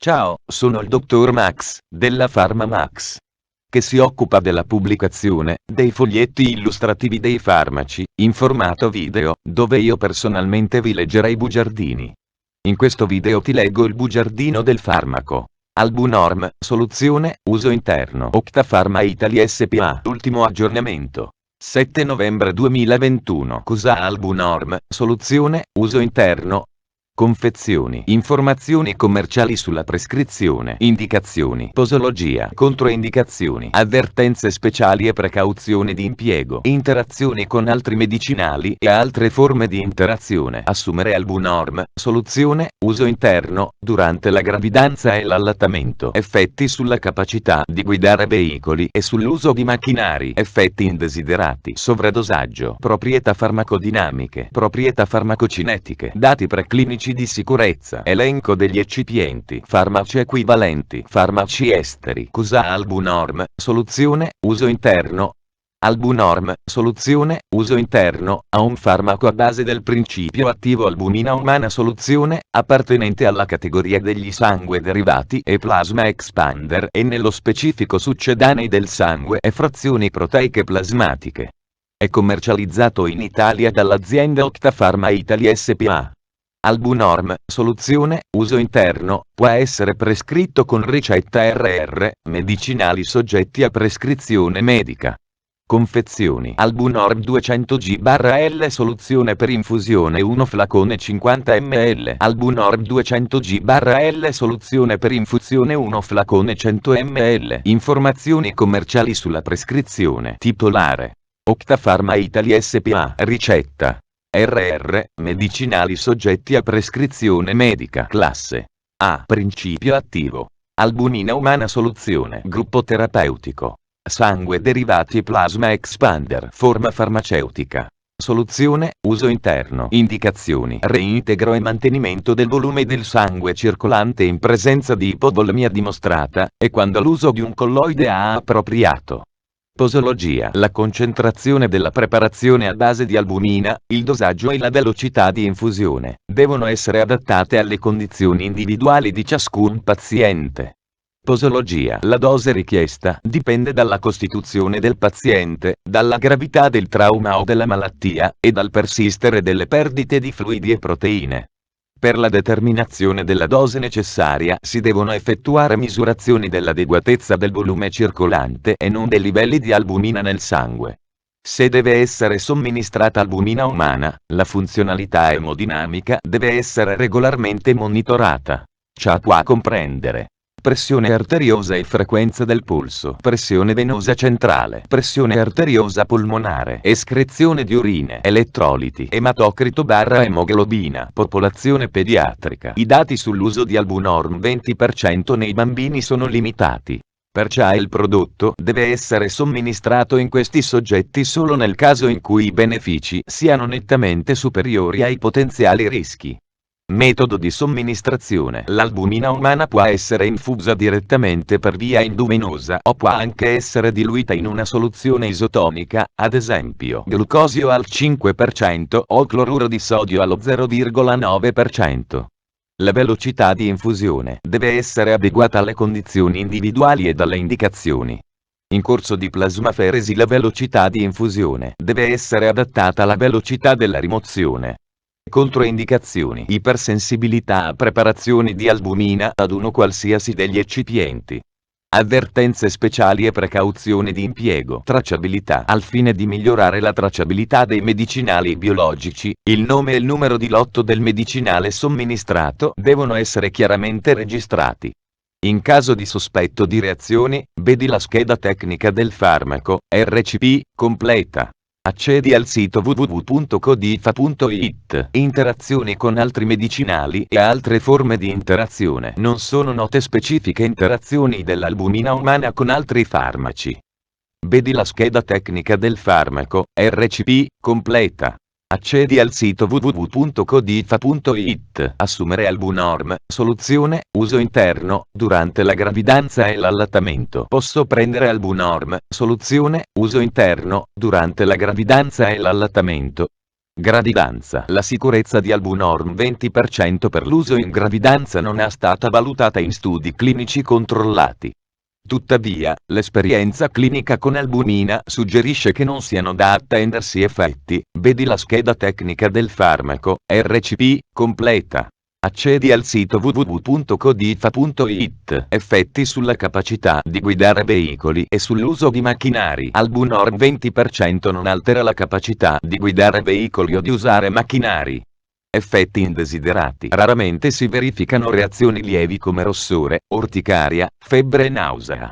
Ciao, sono il dottor Max, della PharmaMax, che si occupa della pubblicazione dei foglietti illustrativi dei farmaci, in formato video, dove io personalmente vi leggerei i bugiardini. In questo video ti leggo il bugiardino del farmaco. Albunorm, soluzione, uso interno. Octapharma Italy SpA. Ultimo aggiornamento. 7 novembre 2021. Cos'ha Albunorm, soluzione, uso interno? Confezioni. Informazioni commerciali sulla prescrizione. Indicazioni. Posologia. Controindicazioni. Avvertenze speciali e precauzioni di impiego. Interazioni con altri medicinali e altre forme di interazione. Assumere Albunorm, soluzione, uso interno, durante la gravidanza e l'allattamento. Effetti sulla capacità di guidare veicoli e sull'uso di macchinari. Effetti indesiderati. Sovradosaggio. Proprietà farmacodinamiche. Proprietà farmacocinetiche. Dati preclinici di sicurezza. Elenco degli eccipienti. Farmaci equivalenti. Farmaci esteri. Cos'ha Albunorm, soluzione, uso interno? Albunorm, soluzione, uso interno, ha un farmaco a base del principio attivo albumina umana soluzione, appartenente alla categoria degli sangue derivati e plasma expander e nello specifico succedanei del sangue e frazioni proteiche plasmatiche. È commercializzato in Italia dall'azienda Octapharma Italy SpA. Albunorm, soluzione, uso interno, può essere prescritto con ricetta RR, medicinali soggetti a prescrizione medica. Confezioni. Albunorm 200g/L soluzione per infusione 1 flacone 50 ml. Albunorm 200g/L soluzione per infusione 1 flacone 100 ml. Informazioni commerciali sulla prescrizione. Titolare. Octapharma Italy SpA. Ricetta. RR, medicinali soggetti a prescrizione medica. Classe A. Principio attivo. Albumina umana soluzione. Gruppo terapeutico. Sangue derivati plasma expander. Forma farmaceutica. Soluzione, uso interno. Indicazioni. Reintegro e mantenimento del volume del sangue circolante in presenza di ipovolemia dimostrata, e quando l'uso di un colloide A appropriato. Posologia. La concentrazione della preparazione a base di albumina, il dosaggio e la velocità di infusione devono essere adattate alle condizioni individuali di ciascun paziente. Posologia. La dose richiesta dipende dalla costituzione del paziente, dalla gravità del trauma o della malattia, e dal persistere delle perdite di fluidi e proteine. Per la determinazione della dose necessaria si devono effettuare misurazioni dell'adeguatezza del volume circolante e non dei livelli di albumina nel sangue. Se deve essere somministrata albumina umana, la funzionalità emodinamica deve essere regolarmente monitorata. Ciò può comprendere pressione arteriosa e frequenza del polso, pressione venosa centrale, pressione arteriosa polmonare, escrezione di urine, elettroliti, ematocrito/emoglobina, popolazione pediatrica. I dati sull'uso di Albunorm 20% nei bambini sono limitati. Perciò il prodotto deve essere somministrato in questi soggetti solo nel caso in cui i benefici siano nettamente superiori ai potenziali rischi. Metodo di somministrazione. L'albumina umana può essere infusa direttamente per via endovenosa o può anche essere diluita in una soluzione isotonica, ad esempio glucosio al 5% o cloruro di sodio allo 0,9%. La velocità di infusione deve essere adeguata alle condizioni individuali e alle indicazioni. In corso di plasmaferesi la velocità di infusione deve essere adattata alla velocità della rimozione. Controindicazioni. Ipersensibilità a preparazioni di albumina ad uno qualsiasi degli eccipienti. Avvertenze speciali e precauzioni di impiego. Tracciabilità. Al fine di migliorare la tracciabilità dei medicinali biologici, il nome e il numero di lotto del medicinale somministrato devono essere chiaramente registrati. In caso di sospetto di reazioni, vedi la scheda tecnica del farmaco, RCP, completa. Accedi al sito www.codifa.it. Interazioni con altri medicinali e altre forme di interazione. Non sono note specifiche interazioni dell'albumina umana con altri farmaci. Vedi la scheda tecnica del farmaco, RCP, completa. Accedi al sito www.codifa.it. Assumere Albunorm, soluzione, uso interno, durante la gravidanza e l'allattamento. Posso prendere Albunorm, soluzione, uso interno, durante la gravidanza e l'allattamento. Gravidanza. La sicurezza di Albunorm 20% per l'uso in gravidanza non è stata valutata in studi clinici controllati. Tuttavia, l'esperienza clinica con albumina suggerisce che non siano da attendersi effetti, vedi la scheda tecnica del farmaco, RCP, completa. Accedi al sito www.codifa.it. Effetti sulla capacità di guidare veicoli e sull'uso di macchinari. Albunorm 20% non altera la capacità di guidare veicoli o di usare macchinari. Effetti indesiderati. Raramente si verificano reazioni lievi come rossore, orticaria, febbre e nausea.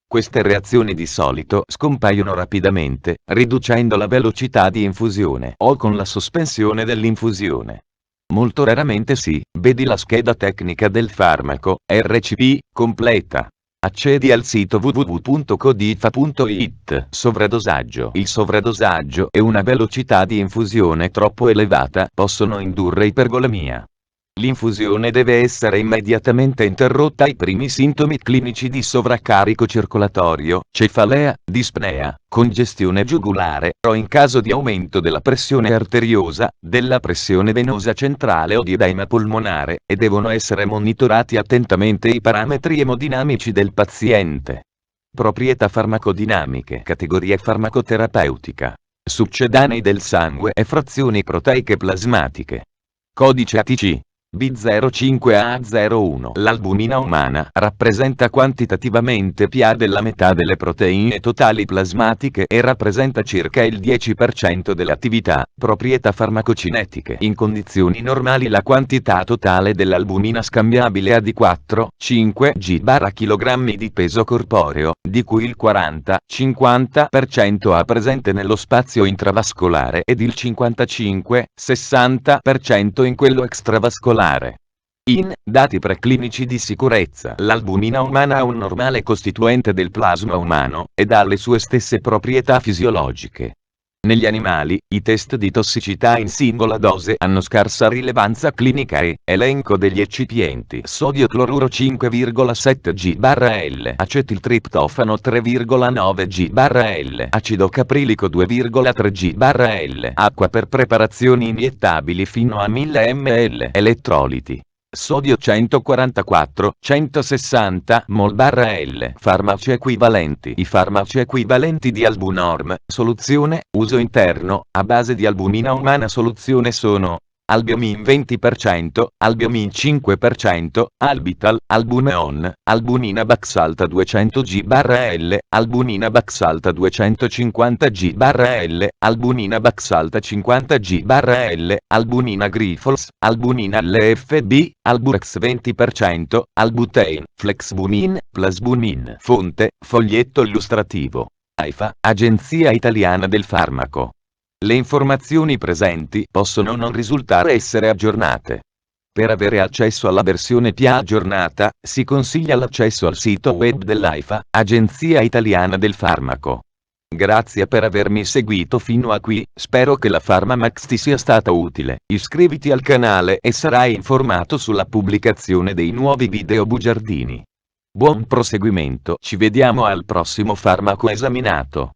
Queste reazioni di solito scompaiono rapidamente, riducendo la velocità di infusione o con la sospensione dell'infusione. Molto raramente sì, vedi la scheda tecnica del farmaco, RCP, completa. Accedi al sito www.codifa.it. Sovradosaggio. Il sovradosaggio e una velocità di infusione troppo elevata possono indurre ipergolemia. L'infusione deve essere immediatamente interrotta ai primi sintomi clinici di sovraccarico circolatorio, cefalea, dispnea, congestione giugulare, o in caso di aumento della pressione arteriosa, della pressione venosa centrale o di edema polmonare, e devono essere monitorati attentamente i parametri emodinamici del paziente. Proprietà farmacodinamiche. Categoria farmacoterapeutica. Succedanei del sangue e frazioni proteiche plasmatiche. Codice ATC. B05A01. L'albumina umana rappresenta quantitativamente più della metà delle proteine totali plasmatiche e rappresenta circa il 10% delle attività. Proprietà farmacocinetiche. In condizioni normali la quantità totale dell'albumina scambiabile è di 4-5 g/kg di peso corporeo, di cui il 40-50% è presente nello spazio intravascolare ed il 55-60% in quello extravascolare. In dati preclinici di sicurezza, l'albumina umana è un normale costituente del plasma umano, ed ha le sue stesse proprietà fisiologiche. Negli animali, i test di tossicità in singola dose hanno scarsa rilevanza clinica e elenco degli eccipienti: sodio cloruro 5,7 g/L, acetiltriptofano 3,9 g/L, acido caprilico 2,3 g/L, acqua per preparazioni iniettabili fino a 1000 ml, elettroliti. Sodio 144-160 mol/L. Farmaci equivalenti. I farmaci equivalenti di Albunorm, soluzione, uso interno, a base di albumina umana soluzione sono: Albumin 20%, Albumin 5%, Albital, Albuneon, Albumina Baxalta 200 g/L, Albumina Baxalta 250 g/L, Albumina Baxalta 50 g/L, Albumina Grifols, Albumina LFB, Alburex 20%, Albutein, Flexbumin, Plasbumin. Fonte, foglietto illustrativo. AIFA, Agenzia Italiana del Farmaco. Le informazioni presenti possono non risultare essere aggiornate. Per avere accesso alla versione più aggiornata, si consiglia l'accesso al sito web dell'AIFA, Agenzia Italiana del Farmaco. Grazie per avermi seguito fino a qui, spero che la PharmaMax ti sia stata utile. Iscriviti al canale e sarai informato sulla pubblicazione dei nuovi video bugiardini. Buon proseguimento, ci vediamo al prossimo farmaco esaminato.